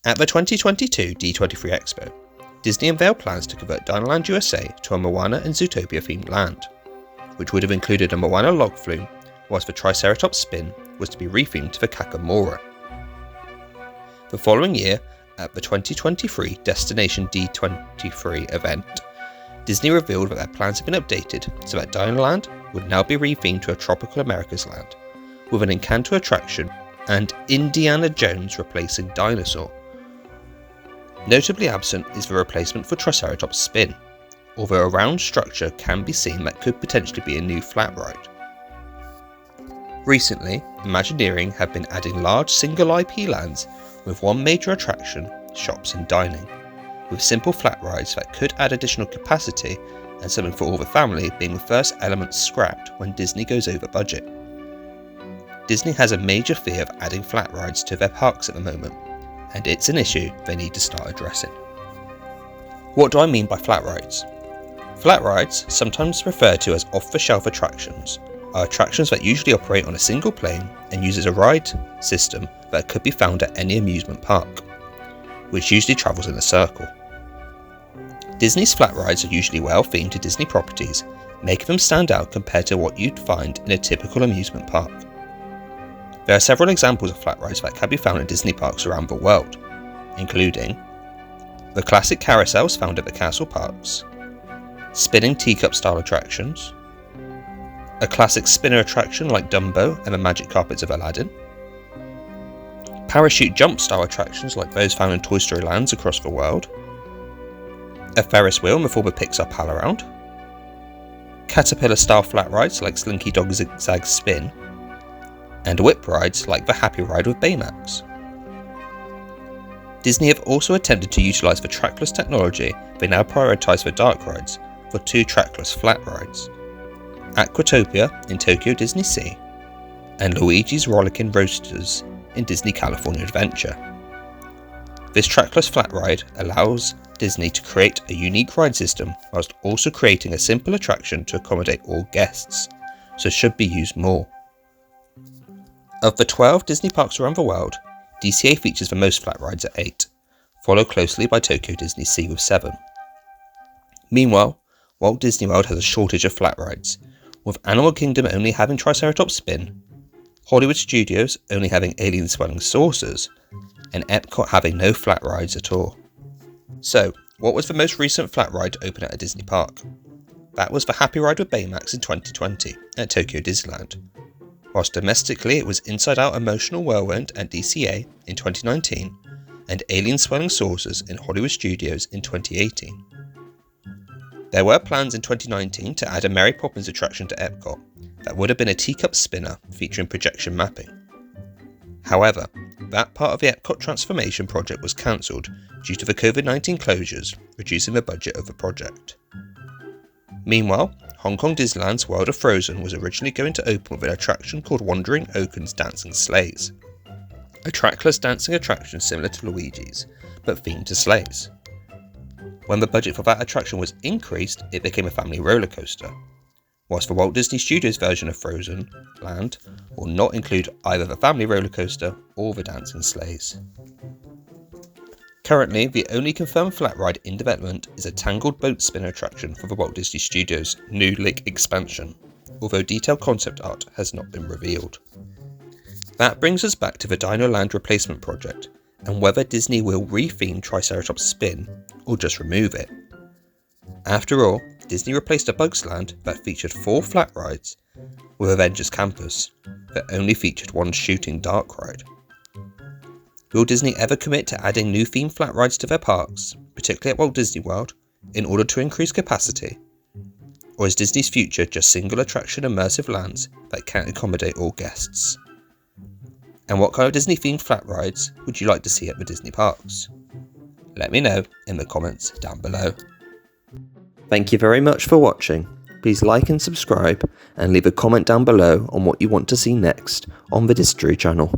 At the 2022 D23 Expo, Disney unveiled plans to convert Dinoland USA to a Moana and Zootopia themed land, which would have included a Moana log flume, whilst the Triceratops Spin was to be rethemed to the Kakamora. The following year, at the 2023 Destination D23 event, Disney revealed that their plans have been updated so that Dinoland would now be rethemed to a Tropical Americas land, with an Encanto attraction and Indiana Jones replacing Dinosaur. Notably absent is the replacement for Triceratops Spin, although a round structure can be seen that could potentially be a new flat ride. Recently, Imagineering have been adding large single IP lands with one major attraction, shops and dining, with simple flat rides that could add additional capacity and something for all the family being the first element scrapped when Disney goes over budget. Disney has a major fear of adding flat rides to their parks at the moment, and it's an issue they need to start addressing. What do I mean by flat rides? Flat rides, sometimes referred to as off-the-shelf attractions, are attractions that usually operate on a single plane and uses a ride system that could be found at any amusement park, which usually travels in a circle. Disney's flat rides are usually well themed to Disney properties, making them stand out compared to what you'd find in a typical amusement park. There are several examples of flat rides that can be found in Disney parks around the world, including the classic carousels found at the castle parks, spinning teacup style attractions, a classic spinner attraction like Dumbo and the magic carpets of Aladdin, parachute jump style attractions like those found in Toy Story lands across the world, a Ferris wheel in the form of Pixar Pal Around, caterpillar style flat rides like Slinky Dog Zigzag Spin, and whip rides like the Happy Ride with Baymax. Disney have also attempted to utilise the Trackless technology they now prioritise for dark rides for two Trackless flat rides, Aquatopia in Tokyo Disney Sea, and Luigi's Rollickin' Roasters in Disney California Adventure. This Trackless flat ride allows Disney to create a unique ride system whilst also creating a simple attraction to accommodate all guests, so should be used more. Of the 12 Disney parks around the world, DCA features the most flat rides at 8, followed closely by Tokyo Disney Sea with 7. Meanwhile, Walt Disney World has a shortage of flat rides, with Animal Kingdom only having Triceratops Spin, Hollywood Studios only having Alien Swelling Saucers, and Epcot having no flat rides at all. So, what was the most recent flat ride to open at a Disney park? That was the Happy Ride with Baymax in 2020 at Tokyo Disneyland, whilst domestically it was Inside Out Emotional Whirlwind at DCA in 2019 and Alien Swelling Saucers in Hollywood Studios in 2018. There were plans in 2019 to add a Mary Poppins attraction to Epcot that would have been a teacup spinner featuring projection mapping. However, that part of the Epcot transformation project was cancelled due to the COVID-19 closures, reducing the budget of the project. Meanwhile, Hong Kong Disneyland's World of Frozen was originally going to open with an attraction called Wandering Oaken's Dancing Sleighs, a trackless dancing attraction similar to Luigi's, but themed to sleighs. When the budget for that attraction was increased, it became a family roller coaster, whilst the Walt Disney Studios version of Frozen Land will not include either the family roller coaster or the dancing sleighs. Currently, the only confirmed flat ride in development is a Tangled Boat Spinner attraction for the Walt Disney Studios' new lake expansion, although detailed concept art has not been revealed. That brings us back to the Dino Land replacement project, and whether Disney will re-theme Triceratops Spin or just remove it. After all, Disney replaced a Bugs Land that featured 4 flat rides with Avengers Campus that only featured one shooting dark ride. Will Disney ever commit to adding new themed flat rides to their parks, particularly at Walt Disney World, in order to increase capacity? Or is Disney's future just single attraction immersive lands that can't accommodate all guests? And what kind of Disney themed flat rides would you like to see at the Disney parks? Let me know in the comments down below. Thank you very much for watching. Please like and subscribe and leave a comment down below on what you want to see next on the Distory channel.